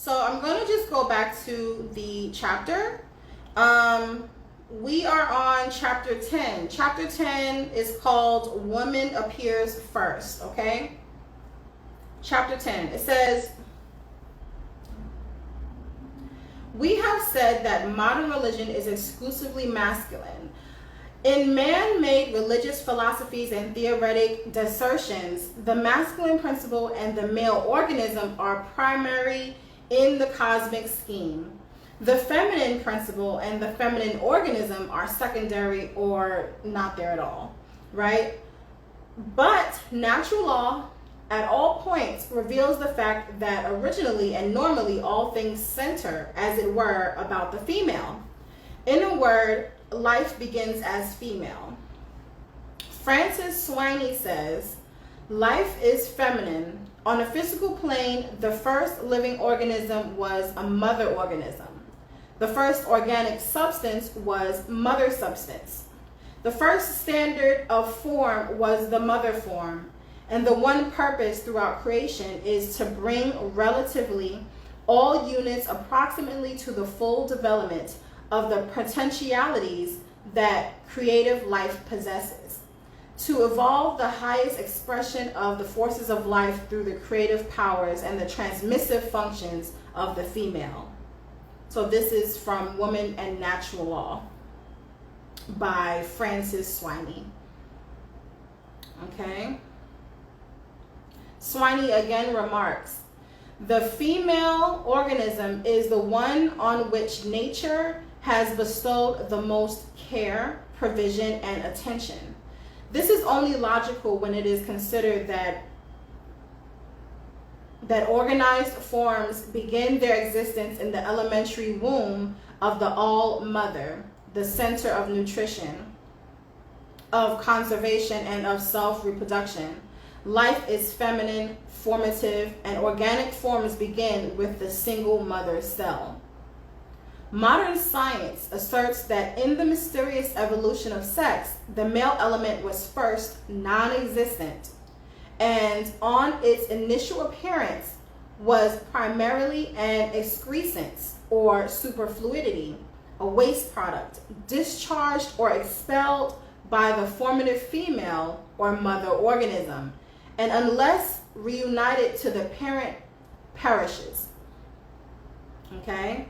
So I'm going to just go back to the chapter. We are on chapter 10. Chapter 10 is called Woman Appears First, okay? Chapter 10. It says, we have said that modern religion is exclusively masculine. In man-made religious philosophies and theoretic assertions, the masculine principle and the male organism are primary in the cosmic scheme. The feminine principle and the feminine organism are secondary or not there at all, right? But natural law at all points reveals the fact that originally and normally all things center, as it were, about the female. In a word, life begins as female. Francis Swiney says, life is feminine. On a physical plane, the first living organism was a mother organism. The first organic substance was mother substance. The first standard of form was the mother form. And the one purpose throughout creation is to bring relatively all units approximately to the full development of the potentialities that creative life possesses, to evolve the highest expression of the forces of life through the creative powers and the transmissive functions of the female. So this is from Woman and Natural Law by Francis Swiney. Okay. Swiney again remarks, the female organism is the one on which nature has bestowed the most care, provision, and attention. This is only logical when it is considered that organized forms begin their existence in the elementary womb of the All-Mother, the center of nutrition, of conservation, and of self-reproduction. Life is feminine, formative, and organic forms begin with the single mother cell. Modern science asserts that in the mysterious evolution of sex, the male element was first non-existent, and on its initial appearance was primarily an excrescence or superfluidity, a waste product, discharged or expelled by the formative female or mother organism, and unless reunited to the parent, perishes. Okay?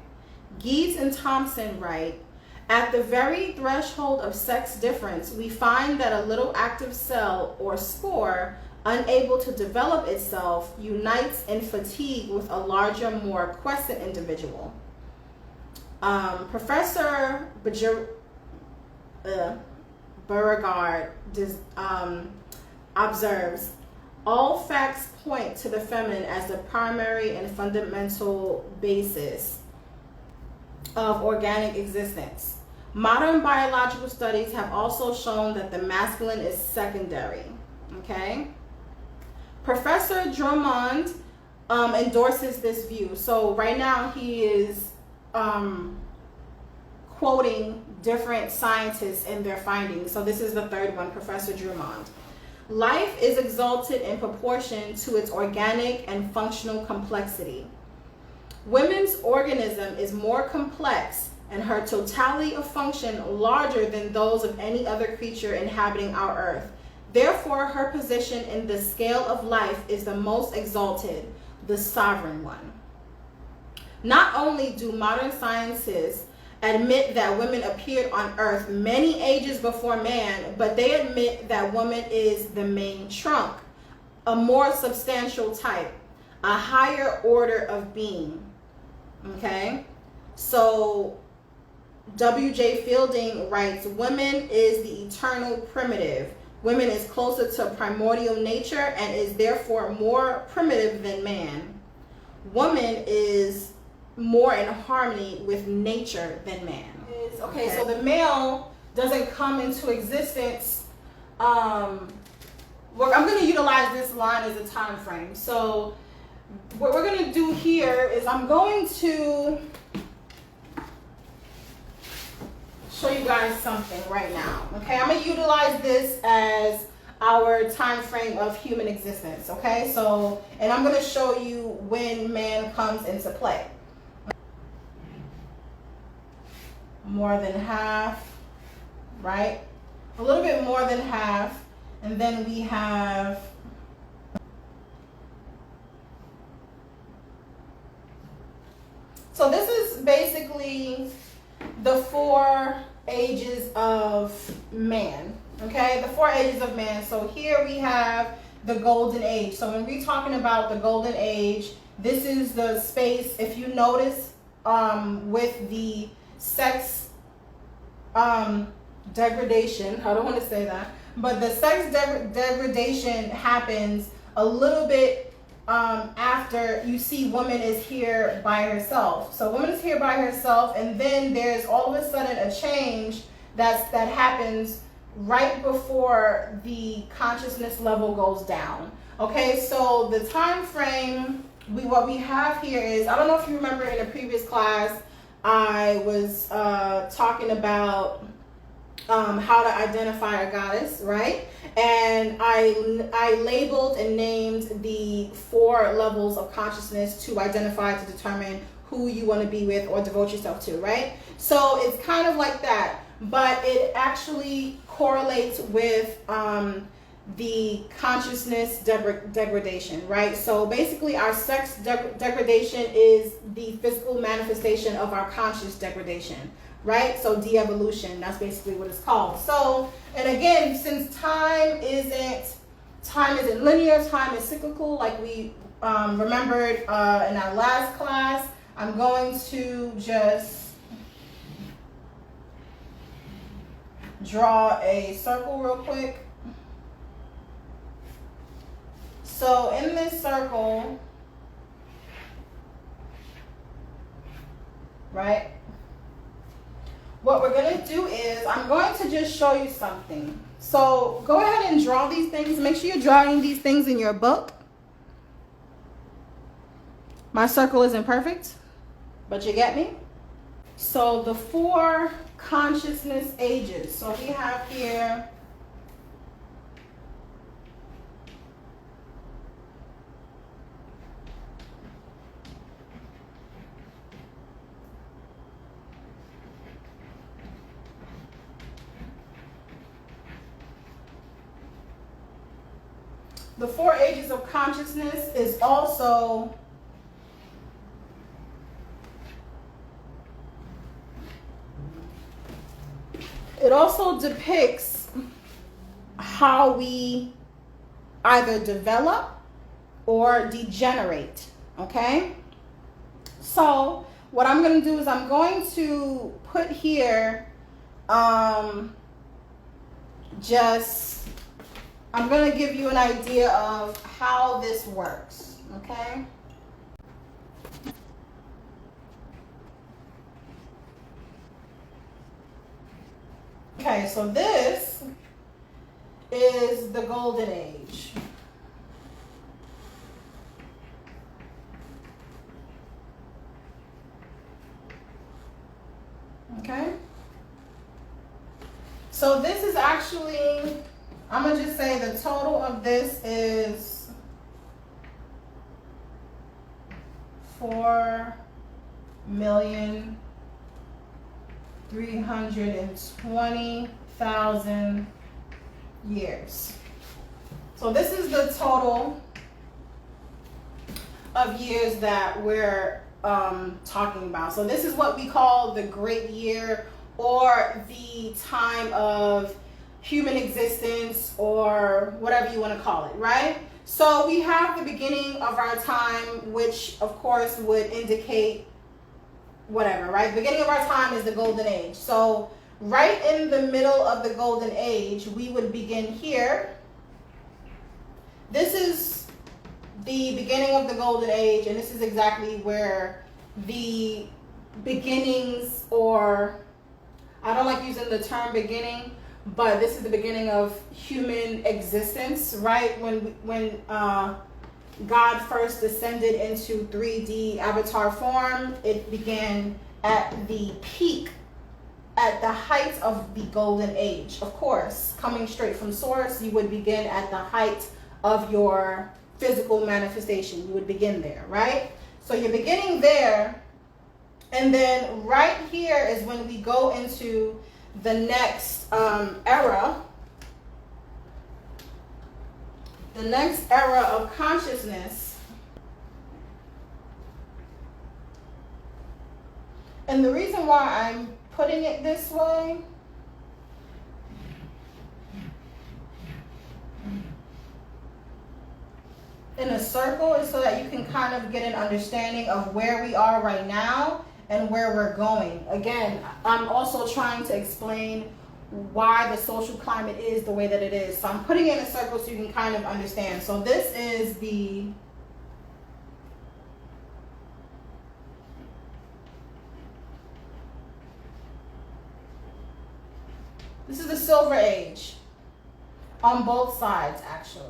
Geeds and Thompson write, at the very threshold of sex difference, we find that a little active cell or spore, unable to develop itself, unites in fatigue with a larger, more quiescent individual. Professor Beauregard observes, all facts point to the feminine as the primary and fundamental basis of organic existence. Modern biological studies have also shown that the masculine is secondary. Okay? Professor Drummond endorses this view. So right now he is quoting different scientists in their findings. So this is the third one, Professor Drummond. Life is exalted in proportion to its organic and functional complexity. Women's organism is more complex and her totality of function larger than those of any other creature inhabiting our earth. Therefore, her position in the scale of life is the most exalted, the sovereign one. Not only do modern scientists admit that women appeared on earth many ages before man, but they admit that woman is the main trunk, a more substantial type, a higher order of being. Okay? So W.J. Fielding writes, woman is the eternal primitive. Woman is closer to primordial nature and is therefore more primitive than man. Woman is more in harmony with nature than man. Okay, so the male doesn't come into existence. I'm going to utilize this line as a time frame. So what we're going to do here is I'm going to show you guys something right now. Okay, I'm going to utilize this as our time frame of human existence. Okay, so, and I'm going to show you when man comes into play. More than half, right? A little bit more than half. And then we have so this is basically the 4 ages of man. Okay, the 4 ages of man. So here we have the golden age. So when we're talking about the golden age, this is the space, if you notice, with the sex degradation. I don't want to say that, but the sex degradation happens a little bit after you see woman is here by herself. So woman is here by herself, and then there's all of a sudden a change that happens right before the consciousness level goes down. Okay, so the time frame, what we have here is, I don't know if you remember in a previous class, I was talking about how to identify a goddess, right? And I labeled and named the 4 levels of consciousness to identify, to determine who you want to be with or devote yourself to, right? So it's kind of like that, but it actually correlates with the consciousness degradation, right? So basically our sex degradation is the physical manifestation of our conscious degradation, right? So de-evolution, that's basically what it's called. So, and again, since time isn't linear, time is cyclical, like we remembered in our last class, I'm going to just draw a circle real quick. So in this circle, right, what we're going to do is I'm going to just show you something. So go ahead and draw these things. Make sure you're drawing these things in your book. My circle isn't perfect, but you get me? So the 4 consciousness ages. So we have here the 4 ages of consciousness is also it also depicts how we either develop or degenerate, okay? So what I'm going to do is I'm going to put here I'm going to give you an idea of how this works, okay? Okay, so this is the golden age. Okay? So this is actually, I'm going to just say the total of this is 4,320,000 years. So this is the total of years that we're talking about. So this is what we call the great year, or the time of human existence, or whatever you want to call it, right? So we have the beginning of our time, which of course would indicate whatever, right? The beginning of our time is the golden age. So right in the middle of the golden age, we would begin here. This is the beginning of the golden age, and this is exactly where the beginnings, or I don't like using the term beginning, but this is the beginning of human existence, right? When God first descended into 3D avatar form, it began at the peak at the height of the golden age. Of course, coming straight from source, you would begin at the height of your physical manifestation. You would begin there, right? So you're beginning there, and then right here is when we go into the next era. The next era of consciousness. And the reason why I'm putting it this way in a circle is so that you can kind of get an understanding of where we are right now and where we're going. Again, I'm also trying to explain why the social climate is the way that it is. So I'm putting it in a circle so you can kind of understand. So this is the Silver Age on both sides, actually.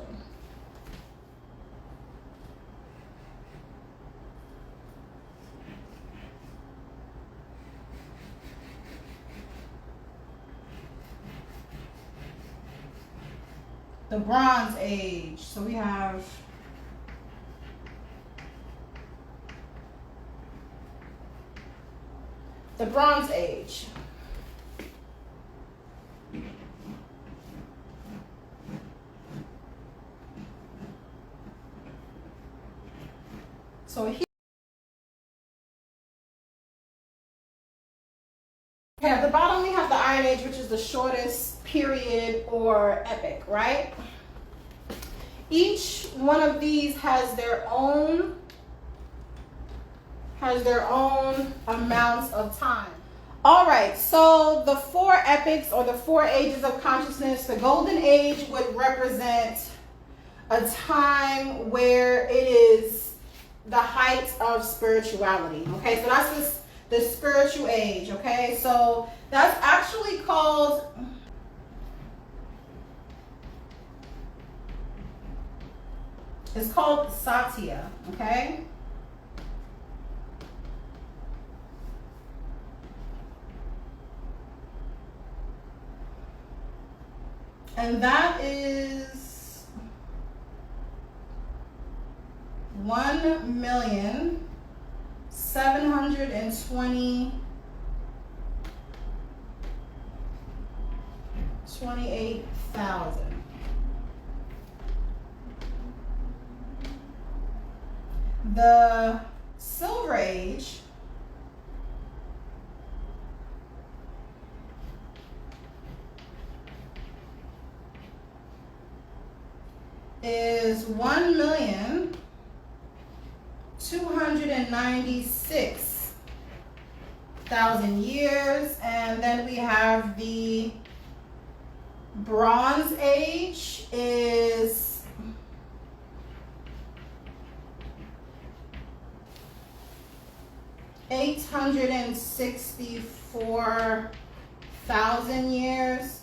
The Bronze Age. So we have the Bronze Age. So here, at the bottom we have the Iron Age, which is the shortest period or epic, right? Each one of these has their own amounts of time. All right, so the 4 epics or the 4 ages of consciousness, the Golden Age would represent a time where it is the height of spirituality. Okay, so that's the spiritual age. Okay, so that's actually called Satya. Okay, and that is 1,728,000. The Silver Age is 1,296,000 years, and then we have the Bronze Age is 864,000 years.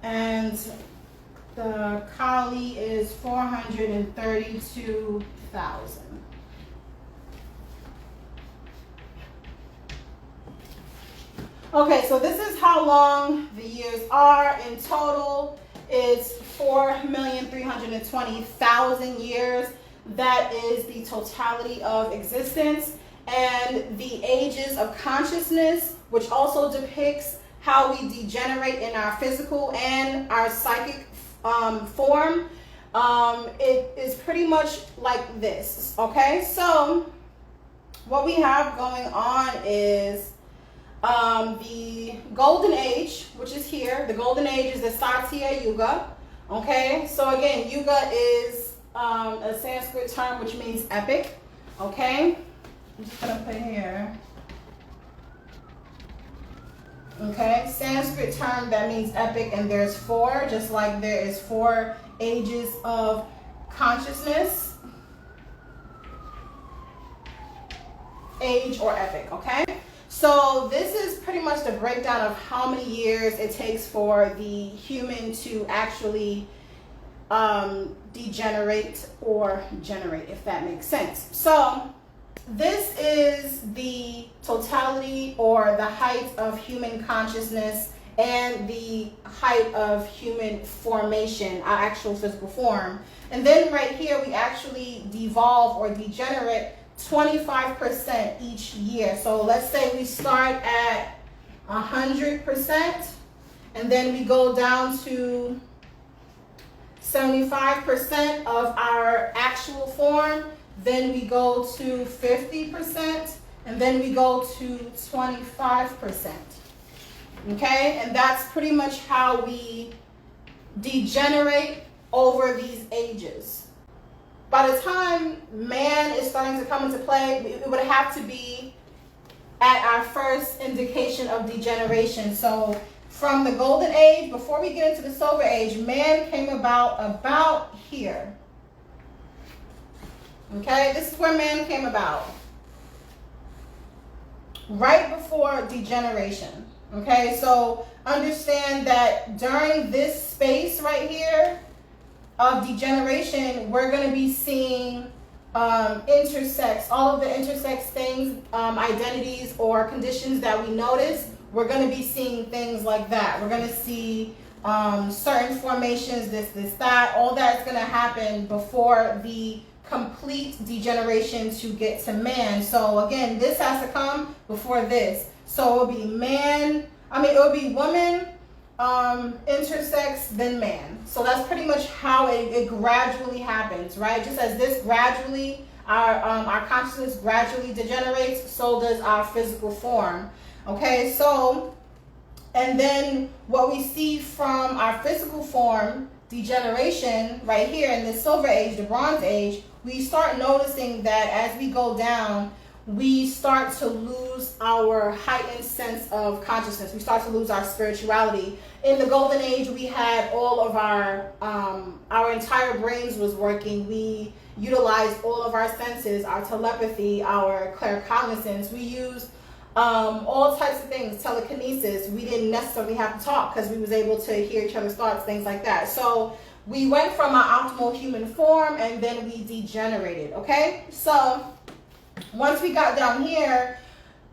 And the Kali is 432,000. Okay, so this is how long the years are. In total, it's 4,320,000 years. That is the totality of existence. And the ages of consciousness, which also depicts how we degenerate in our physical and our psychic form, it is pretty much like this. Okay, so what we have going on is the Golden Age, which is here. The Golden Age is the Satya Yuga. Okay, so again, Yuga is a Sanskrit term which means epic. Okay, I'm just gonna put here. Okay, Sanskrit term that means epic, and there's 4, just like there is 4 ages of consciousness, age or epic. Okay, so this is pretty much the breakdown of how many years it takes for the human to actually degenerate or generate, if that makes sense. So this is the totality or the height of human consciousness and the height of human formation, our actual physical form. And then right here, we actually devolve or degenerate 25% each year. So let's say we start at 100%, and then we go down to 75% of our actual form, then we go to 50%, and then we go to 25%. Okay, and that's pretty much how we degenerate over these ages. By the time man is starting to come into play, it would have to be at our first indication of degeneration. So from the golden age, before we get into the silver age, man came about here. Okay, this is where man came about. Right before degeneration. Okay, so understand that during this space right here of degeneration, we're going to be seeing intersex, all of the intersex things, identities or conditions that we notice. We're going to be seeing things like that. We're going to see certain formations, this, that. All that's going to happen before the complete degeneration to get to man. So again, this has to come before this. So it'll be it'll be woman, intersex, then man. So that's pretty much how it gradually happens, right? Just as this gradually, our consciousness gradually degenerates, so does our physical form. Okay, so, and then what we see from our physical form degeneration right here in the silver age, the bronze age, we start noticing that as we go down, we start to lose our heightened sense of consciousness. We start to lose our spirituality. In the golden age, we had all of our entire brains was working. We utilized all of our senses, our telepathy, our claircognizance. We used all types of things, telekinesis. We didn't necessarily have to talk because we was able to hear each other's thoughts, things like that. So we went from our optimal human form and then we degenerated, okay? So once we got down here,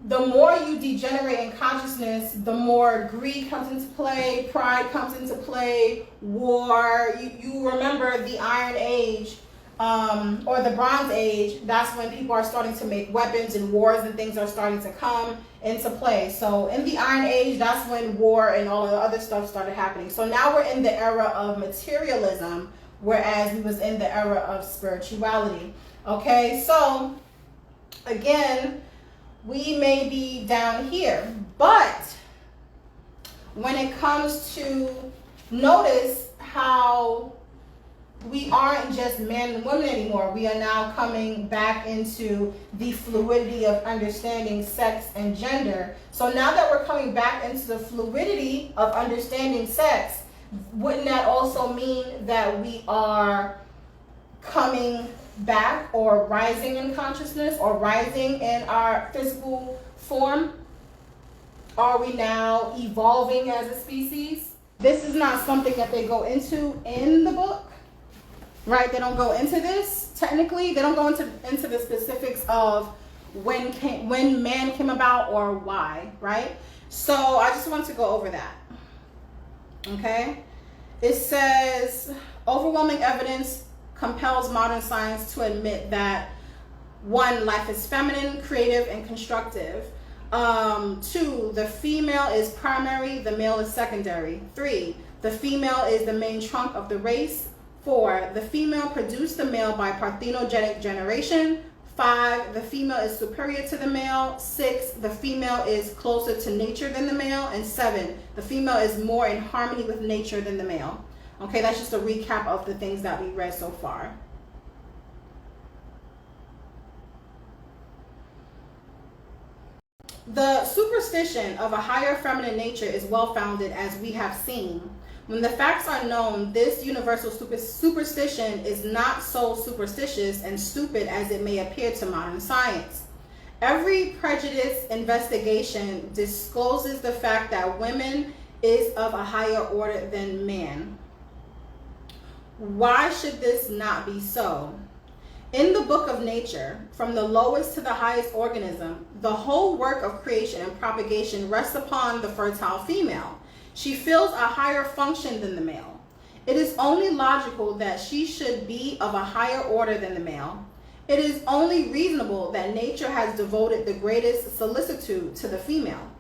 the more you degenerate in consciousness, the more greed comes into play, pride comes into play, war. You remember the Iron Age or the Bronze Age. That's when people are starting to make weapons and wars and things are starting to come into play. So in the Iron Age, that's when war and all of the other stuff started happening. So now we're in the era of materialism, whereas we was in the era of spirituality. Okay, so again, we may be down here, but when it comes to notice how we aren't just men and women anymore, we are now coming back into the fluidity of understanding sex and gender. So now that we're coming back into the fluidity of understanding sex, wouldn't that also mean that we are coming back or rising in consciousness or rising in our physical form? Are we now evolving as a species? This is not something that they go into in the book, right? They don't go into this technically. They don't go into the specifics of when man came about or why, right? So I just want to go over that. Okay? It says overwhelming evidence compels modern science to admit that 1, life is feminine, creative, and constructive. 2, the female is primary, the male is secondary. 3, the female is the main trunk of the race. 4, the female produced the male by parthenogenic generation. 5, the female is superior to the male. 6, the female is closer to nature than the male. And 7, the female is more in harmony with nature than the male. Okay, that's just a recap of the things that we read so far. The superstition of a higher feminine nature is well-founded, as we have seen. When the facts are known, this universal superstition is not so superstitious and stupid as it may appear to modern science. Every prejudice investigation discloses the fact that women is of a higher order than man. Why should this not be so? In the book of nature, from the lowest to the highest organism, the whole work of creation and propagation rests upon the fertile female. She fills a higher function than the male. It is only logical that she should be of a higher order than the male. It is only reasonable that nature has devoted the greatest solicitude to the female.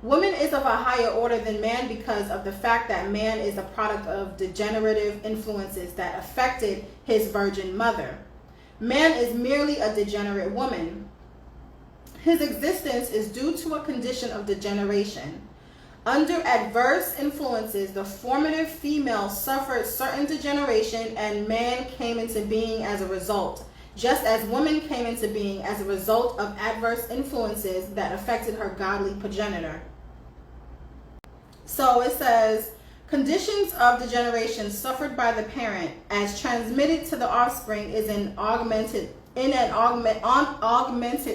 Woman is of a higher order than man because of the fact that man is a product of degenerative influences that affected his virgin mother. Man is merely a degenerate woman. His existence is due to a condition of degeneration. Under adverse influences, the formative female suffered certain degeneration and man came into being as a result, just as woman came into being as a result of adverse influences that affected her godly progenitor. So it says, conditions of degeneration suffered by the parent as transmitted to the offspring is an augmented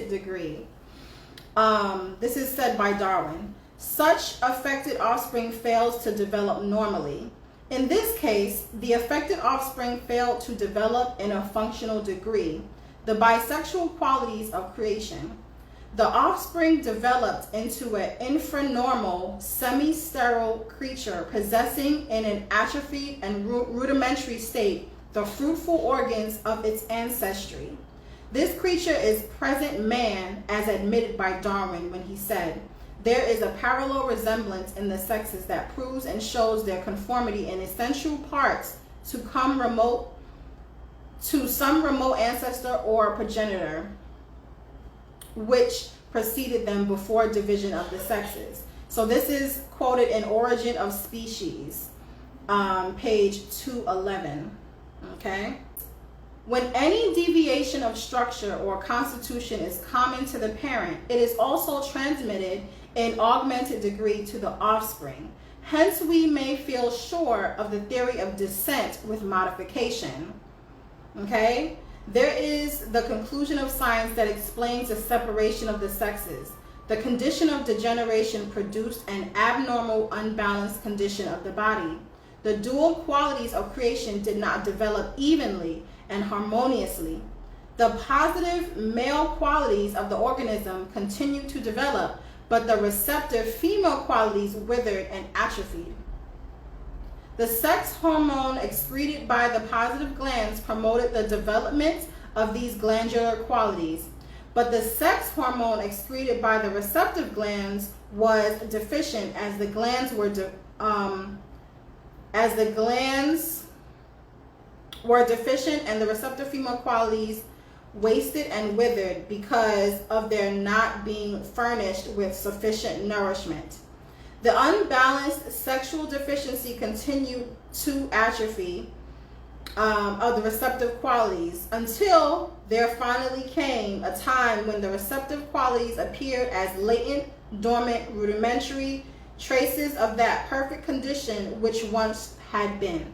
degree. This is said by Darwin. Such affected offspring fails to develop normally. In this case, the affected offspring failed to develop in a functional degree, the bisexual qualities of creation. The offspring developed into an infranormal, semi-sterile creature possessing in an atrophied and rudimentary state the fruitful organs of its ancestry. This creature is present man, as admitted by Darwin when he said, "There is a parallel resemblance in the sexes that proves and shows their conformity in essential parts to some remote ancestor or progenitor, which preceded them before division of the sexes." So this is quoted in Origin of Species, page 211. Okay. When any deviation of structure or constitution is common to the parent, it is also transmitted in augmented degree to the offspring. Hence, we may feel sure of the theory of descent with modification. Okay. There is the conclusion of science that explains the separation of the sexes. The condition of degeneration produced an abnormal, unbalanced condition of the body. The dual qualities of creation did not develop evenly and harmoniously. The positive male qualities of the organism continued to develop, but the receptive female qualities withered and atrophied. The sex hormone excreted by the positive glands promoted the development of these glandular qualities, but the sex hormone excreted by the receptive glands was deficient as the glands were deficient and the receptive female qualities wasted and withered because of their not being furnished with sufficient nourishment. The unbalanced sexual deficiency continued to atrophy of the receptive qualities until there finally came a time when the receptive qualities appeared as latent, dormant, rudimentary traces of that perfect condition which once had been.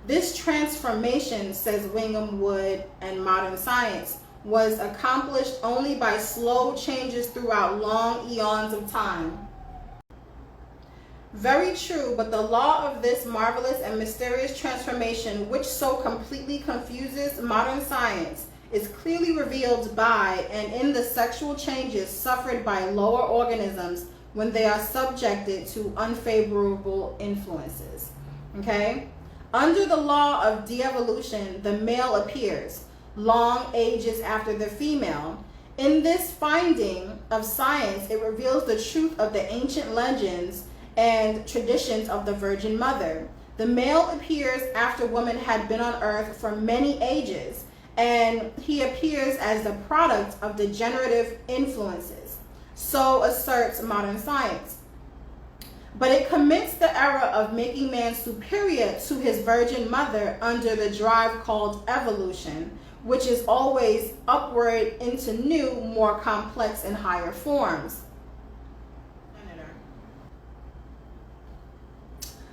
This transformation, says Wingham Wood and Modern Science, was accomplished only by slow changes throughout long eons of time. Very true, but the law of this marvelous and mysterious transformation, which so completely confuses modern science, is clearly revealed by and in the sexual changes suffered by lower organisms when they are subjected to unfavorable influences. Okay? Under the law of de-evolution, the male appears long ages after the female. In this finding of science, it reveals the truth of the ancient legends and traditions of the Virgin Mother. The male appears after woman had been on earth for many ages, and he appears as the product of degenerative influences. So asserts modern science. But it commits the error of making man superior to his virgin mother under the drive called evolution, which is always upward into new, more complex and higher forms.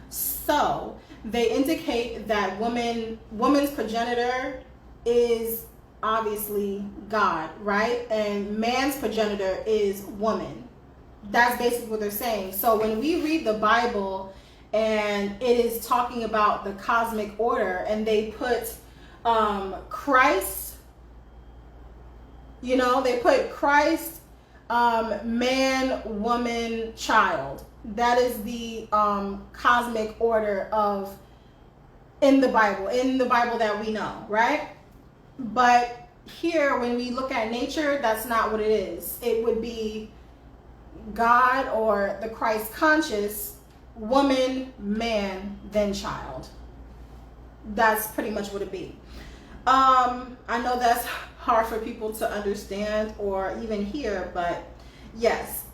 So they indicate that woman's progenitor is obviously God, right? And man's progenitor is woman. That's basically what they're saying. So when we read the Bible and it is talking about the cosmic order, and they put Christ, they put Christ, man, woman, child. That is the cosmic order of in the Bible that we know, right? But here, when we look at nature, that's not what it is. It would be God, or the Christ conscious, woman, man, then child. That's pretty much what it be. I know that's hard for people to understand or even hear, but yes.